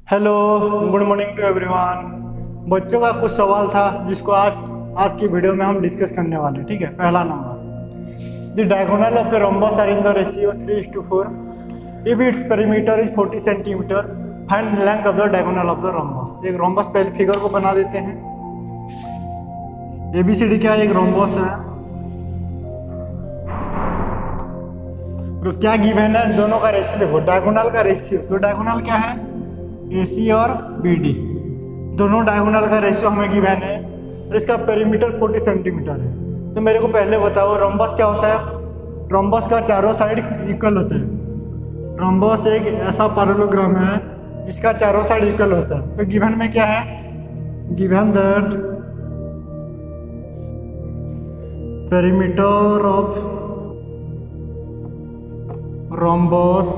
Hello, good morning to everyone. बच्चों का कुछ सवाल था जिसको आज की वीडियो में हम डिस्कस करने वाले हैं। ठीक है, पहला number, the diagonal of a rhombus are in the ratio 3:4 if its perimeter is 40 centimeter find length of the diagonal of the rhombus. एक रोम्बस पहले फिगर को बना देते हैं। ABCD क्या है? एक रोम्बस है। तो क्या गिवन है? दोनों का रेशियो देखो, डायगोनल का रेशियो। तो डायगोनल क्या है? AC और BD, दोनों डायगोनल का रेशियो हमें गिवन है और इसका पेरीमीटर 40 सेंटीमीटर है। तो मेरे को पहले बताओ रोम्बस क्या होता है? रोम्बस का चारों साइड इक्वल होते हैं। रोम्बस एक ऐसा पैरेललोग्राम है जिसका चारों साइड इक्वल होता है। तो गिवन में क्या है? Given that perimeter of rhombus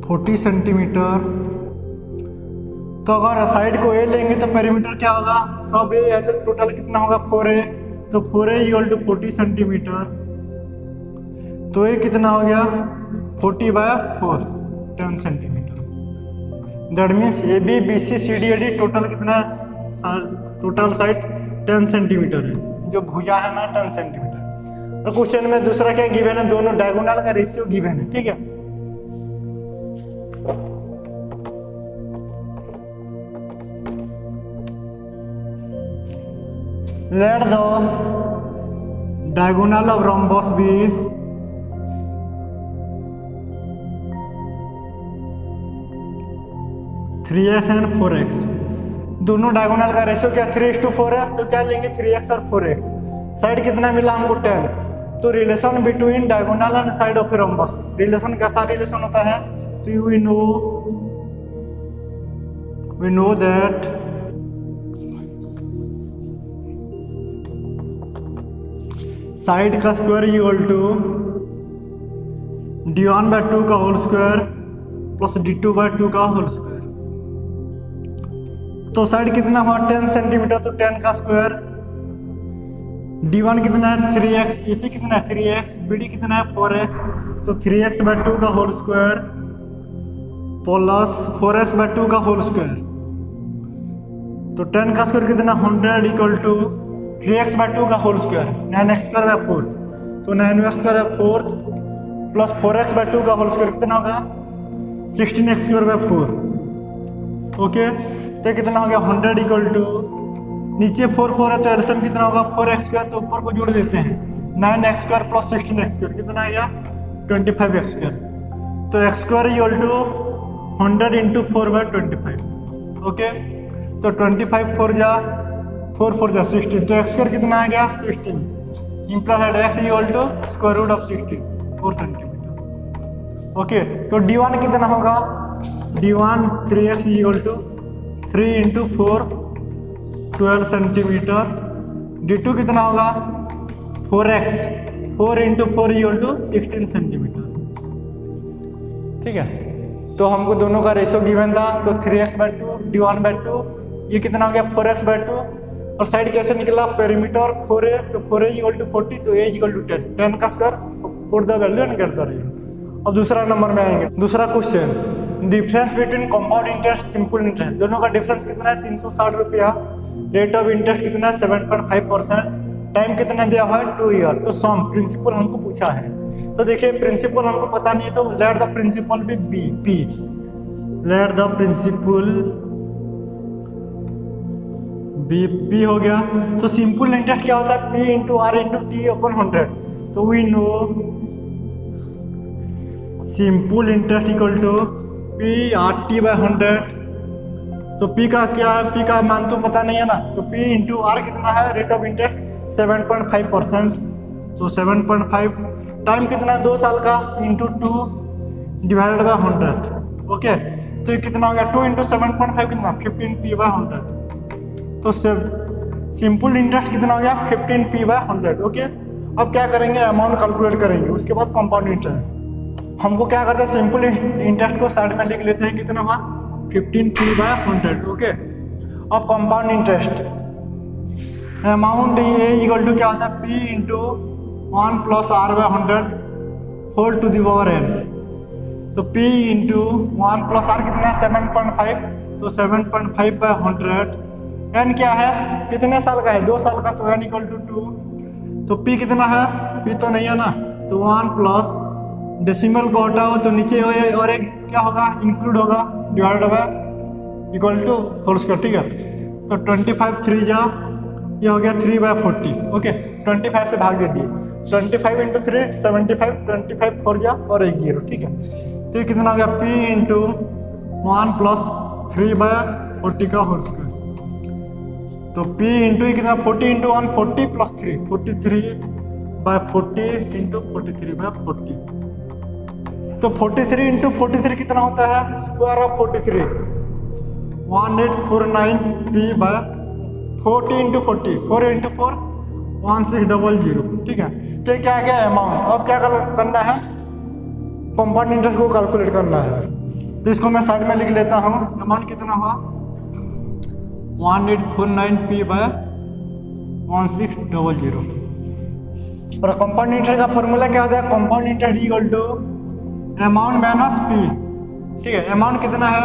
40 centimetre. तो अगर साइड को A लेंगे तो पेरीमीटर क्या होगा? सब A है तो टोटल कितना होगा? 4A। तो 4A = 40 सेंटीमीटर। तो ये कितना हो गया? 40/4, 10 centimetre. That means AB BC CD AD total कितना? टोटल साइड 10 सेंटीमीटर है। जो भुजा है ना 10 सेंटीमीटर। और क्वेश्चन में दूसरा क्या गिवन है? दोनों डायगोनल का रेशियो गिवन है। ठीक है, let the diagonal of rhombus be 3x and 4x। दोनों डायगोनल का रेशियो क्या 3:4 है। तो क्या लेंगे? 3x और 4x। साइड कितना मिला हमको? 10। तो relation between diagonal and side of rhombus, relation कैसा रिलेशन होता है? तो we know that साइड का स्क्वायर इक्वल टू d1/2 का होल स्क्वायर प्लस d2/2 का होल स्क्वायर। तो साइड कितना हुआ? 10 सेंटीमीटर। तो 10 का स्क्वायर। d1 कितना है? 3x। AC कितना है? 3x। BD कितना है? 4x। तो 3x/2 का होल स्क्वायर प्लस 4x/2 का होल स्क्वायर। तो 10 का स्क्वायर कितना? 100 = 3x/2 का होल स्क्वायर 9x²/4। तो 9x²/4 प्लस 4x/2 का होल स्क्वायर कितना होगा? 16x²/4। ओके, तो कितना हो गया? 100 = नीचे 4 है तो एडिशन कितना होगा? 4x²। तो ऊपर को जोड़ देते हैं 9x² प्लस 16x² कितना आएगा? 25x²। तो x² = 100 × 4/25। ओके, तो 25 4 जा 16। तो x² कितना आ गया? 16। Implied x = √16, 4 centimetre. ओके, तो d1 कितना होगा? d1 3x = 3 × 4, 12 centimetre. d2 कितना होगा? 4x, 4 × 4 = 16 centimetre. ठीक है, तो हमको दोनों का रेशियो गिवन था। तो 3x/2 d1/2, ये कितना हो गया? 4x/2। और साइड कैसे निकला? Perimeter 4A। तो 4A = 40, तो A = 10। 10 का square, put the value and gate the result. अब दूसरा नंबर में आएंगे। दूसरा question, difference between compound interest simple interest. दोनों का डिफरेंस कितना है? 360 रुपया। रेट ऑफ इंटरेस्ट कितना है? 7.5%। टाइम कितना दिया हुआ है? 2 ईयर। तो सम प्रिंसिपल हमको पूछा है। तो देखिए, प्रिंसिपल हमको पता नहीं है तो let the principal be P। Let the principal B हो गया। तो सिंपल इंटरेस्ट क्या होता है? P × R × T/100। तो we know simple interest = P/RT/100। तो P का क्या है? P का मान तो पता नहीं है ना। तो P × R कितना है? Rate of interest 7.5%। तो 7.5 टाइम कितना है? 2 साल का × 2 / 100। ओके, तो ये कितना हो गया? 2 × 7.5 कितना? 15p/100। तो सिंपल इंटरेस्ट कितना हो गया? 15p/100। ओके, अब क्या करेंगे? अमाउंट कैलकुलेट करेंगे, उसके बाद कंपाउंड इंटरेस्ट। हमको क्या करते हैं? सिंपल इंटरेस्ट को साइड में लिख लेते हैं। कितना हुआ? 15p/100। ओके, अब कंपाउंड इंटरेस्ट अमाउंट ये = क्या होता है? P × 1 + R/100 whole to the power n। तो P इंटू 1 प्लस R कितना है 7.5, तो 7.5 बाय 100। n क्या है, कितने साल का है, 2 साल का, तो n इक्वल टू 2। तो P कितना है, P तो नहीं है ना, तो 1 प्लस डेसिमल को हटाओ तो नीचे और एक क्या होगा, इंक्लूड होगा, divide by equal to whole square. ठीक है, तो 25 3 जा, ये हो गया 3/40। ओके, 25 से भाग दे दिए, 25 इंटू 3 75, 25 4 जा और एक 0। ठीक है, तो ये कितना हो गया, P इंटू 1 प्लस 3/40 का होल स्क्वायर। तो P इंटू कितना 40 इंटू 1 40 प्लस 3 43/40 इंटू 43/40। तो 43 इंटू 43 कितना होता है, square of 43 1849 P/40 into 40 4 into 4 1600। ठीक है, तो ये क्या आ गया अमाउंट। अब क्या करना है, कंपाउंड इंटरेस्ट को कैलकुलेट करना है। तो इसको मैं साइड में लिख लेता हूँ, अमाउंट कितना हुआ 1849 P/1600। और कंपाउंड इंटरेस्ट का फॉर्मूला क्या होता है, compound interest equal to amount minus P। ठीक है, अमाउंट कितना है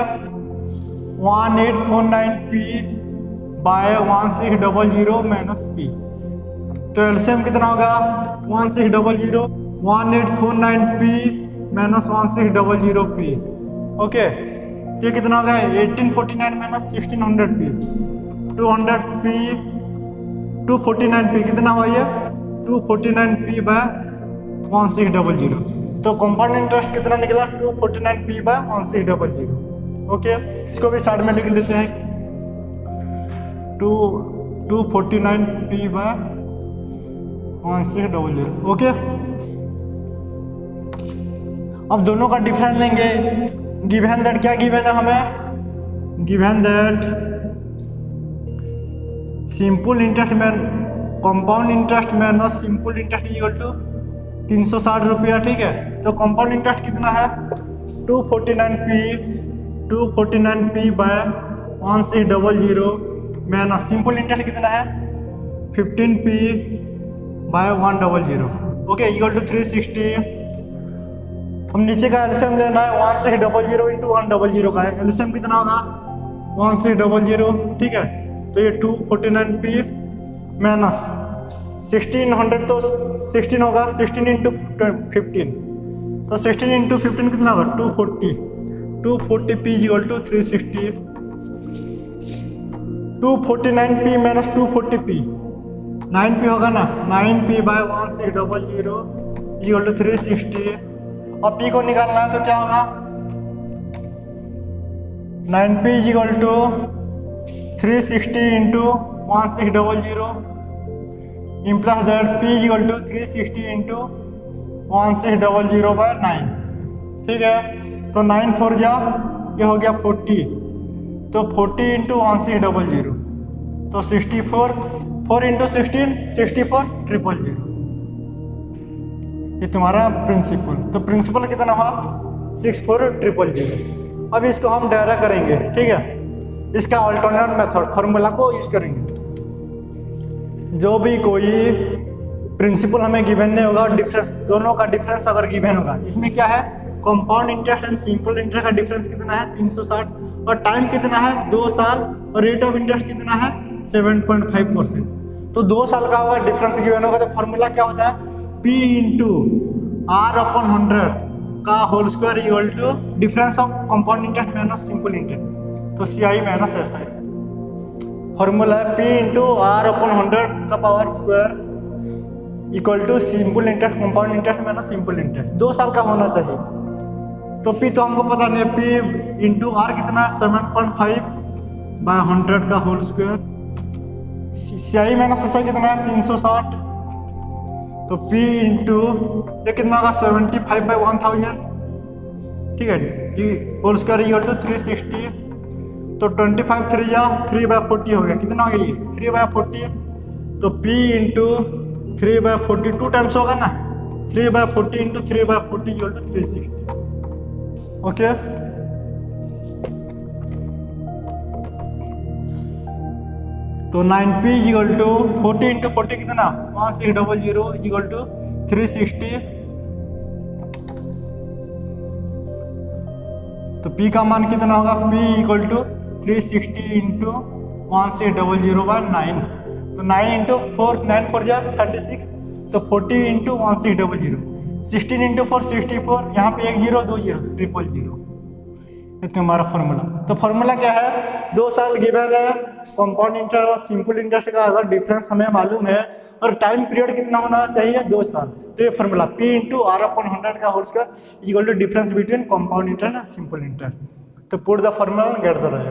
1849 P/1600 माइनस P। तो एलसीएम कितना होगा 1600 1849 P माइनस 1600 P। ओके, तो ये कितना होगा 1849 माइनस 1600 P 200 P 249 P कितना हुआ ये 249 P/1600। तो कंपाउंड इंटरेस्ट कितना निकला 249 P/1600। ओके, इसको भी साइड में लिख लेते हैं 249 P/1600। ओके, अब दोनों का डिफरेंस लेंगे। गिवन दैट क्या गिवन है हमें, गिवन दैट सिंपल इंटरेस्ट में compound interest minus simple interest equal to 360 रुपया। ठीक है, तो कंपाउंड इंटरेस्ट कितना है 249 P/1600 माइनस सिंपल इंटरेस्ट कितना है 15 P/100। Okay, equal to 360। हम नीचे का एलसीएम लेना है 1600 इंटू 100 का है, एलसीएम कितना होगा 1600। ठीक है, तो ये 249 P माइनस 1600, तो 16 होगा 16 इंटू 15, तो 16 इंटू 15 कितना होगा 240 P equal to 360। 249 P minus 240 P 9 P होगा ना, 9 P/1600 इक्वल टू 360। और P को निकालना है तो क्या होगा 9 P equal to 360 into 1600 implies that P equal to 360 into 1600/9। ठीक है, तो 9 4 जा, ये हो गया 40, तो 40 इंटू 1600, तो 64 4 इंटू 16 64 000। ये तुम्हारा प्रिंसिपल। तो प्रिंसिपल कितना हुआ 64000। अब इसको हम डायरेक्ट करेंगे। ठीक है, इसका अल्टरनेट मेथड फार्मूला को यूज करेंगे। जो भी कोई प्रिंसिपल हमें गिवन नहीं होगा, डिफरेंस दोनों का डिफरेंस अगर गिवन होगा, इसमें क्या है compound interest and simple interest का डिफरेंस कितना है 360, और टाइम कितना है 2 साल, और रेट ऑफ इंटरेस्ट कितना है 7.5%। तो 2 साल का होगा डिफरेंस गिवन होगा, तो फॉर्मूला क्या होता है P इंटू R/100 का whole square equal to difference of compound interest minus simple interest, तो CI माइनस SI। फॉर्मूला है P इंटू R/100 का power square equal to simple interest compound interest minus simple interest, 2 साल का होना चाहिए। तो P तो हमको पता नहीं है, P इंटू R कितना 7.5/100 का होल स्क्वायर, CI माइनस SI कितना है 360, तो P इंटू ये कितना होगा 75/1000। ठीक है, होल स्क्वायर इक्वल टू 360, तो 25 3 या 3/40 हो गया, कितना हो गया ये 3/40, तो P इंटू 3/40 2 टाइम्स होगा ना, 3/40 इंटू 3/40 इक्वल टू 360। ओके, तो 9P इक्वल टू 40 इंटू 40 कितना 1600 इक्वल टू 360, तो P का मान कितना होगा, P इक्वल टू 360 इंटू 1600/9। तो 9 इंटू 4, 9 4 जा 36, तो 40 इंटू 1600, 16 इंटू 4 64, यहाँ पे 1 0 2 0 000। तो हमारा फॉर्मूला, तो फॉर्मूला क्या है, 2 साल गिवन है, कंपाउंड इंटरेस्ट और सिंपल इंटरेस्ट का अगर डिफरेंस हमें मालूम है और टाइम पीरियड कितना होना चाहिए, 2 साल, तो ये फॉर्मूला P इंटू R/100 का whole square equal to difference between compound interest and simple interest. तो put the formula, get the result.